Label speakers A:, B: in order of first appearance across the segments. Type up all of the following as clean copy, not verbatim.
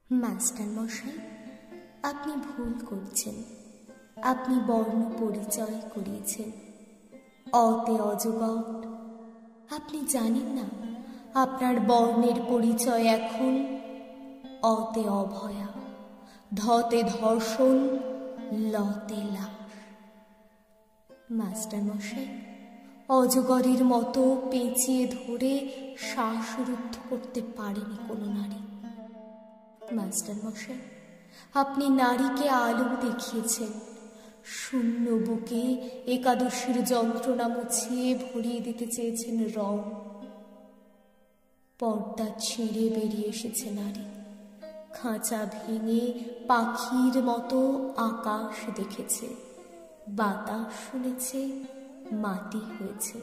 A: Master মশাই, আপনি ভুল করছেন। আপনি বর্ণ পরিচয় করিয়েছেন। অতে অজগর। আপনি জানেন না আপনার বর্ণের পরিচয় এখন অতে অভয়া, ধতে ধর্ষণ, লতে লাশ। মাস্টার মশাই, অজগরের মতো পেঁচিয়ে ধরে শ্বাসরুদ্ধ করতে পারেনি কোনো নারী। মাস্টার মশাই, আপনি নারীকে আলো দেখিয়েছেন। শূন্য বুকে একাদশীর যন্ত্রণা মুছিয়ে ভরিয়ে দিতে চেয়েছেন রং। পর্দা ছিঁড়ে বেরিয়ে এসেছে নারী। খাঁচা ভেঙে পাখির মতো আকাশ দেখেছে, বাতাস শুনেছে, মাটি হয়েছে।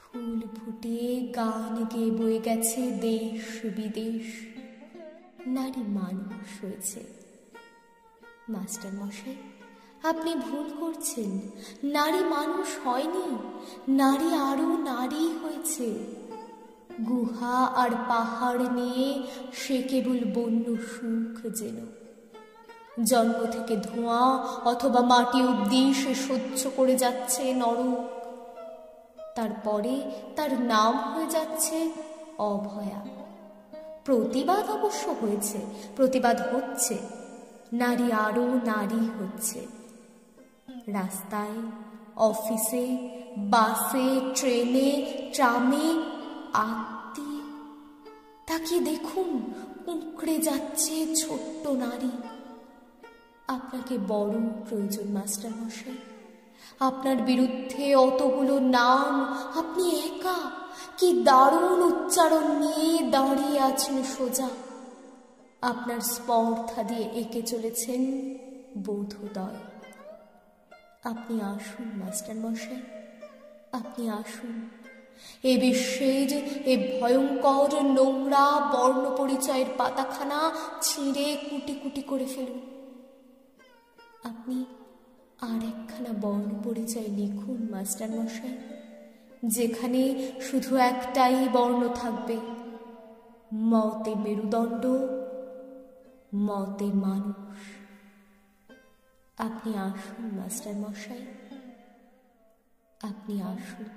A: ফুল ফুটিয়ে গান গেয়ে বয়ে গেছে দেশ বিদেশ। নারী মানুষ হয়েছে। মাস্টার মশাই, আপনি ভুল করছেন। নারী মানুষ হয়নি, নারী আরো নারী হয়েছে। গুহা আর পাহাড় নিয়ে সে কেবল বন্য সুখ যেন। জন্ম থেকে ধোঁয়া অথবা মাটি অব্দি সে সহ্য করে যাচ্ছে নরক। তারপরে তার নাম হয়ে যাচ্ছে অভয়া। প্রতিবাদ অবশ্য হয়েছে, প্রতিবাদ হচ্ছে। নারী আরো নারী হচ্ছে। রাস্তায়, অফিসে, বাসে, ট্রেনে, ট্রামে, আত্মী তাকিয়ে দেখুন, উঁকড়ে যাচ্ছে ছোট্ট নারী। আপনাকে বড় প্রয়োজন মাস্টার মশাই। আপনার বিরুদ্ধে অতগুলো নাম, আপনি একা কি দারুণ উচ্চারণ নিয়ে দাঁড়িয়ে আছেন সোজা। আপনার স্পর্ধা দিয়ে এঁকে চলেছেন বোধোদয়। আপনি আসুন মাস্টার মশাই, আপনি আসুন। এ বিশ্বের এ ভয়ঙ্কর নোংরা বর্ণ পরিচয়ের পাতাখানা ছিঁড়ে কুটি কুটি করে ফেলুন। আপনি আর একখানা বর্ণ পরিচয় লিখুন মাস্টার মশাই, যেখানে শুধু একটাই বর্ণ থাকবে, মতে মেরুদণ্ড, মতে মানুষ। আপনি আসুন মাস্টার মশাই, আপনি আসুন।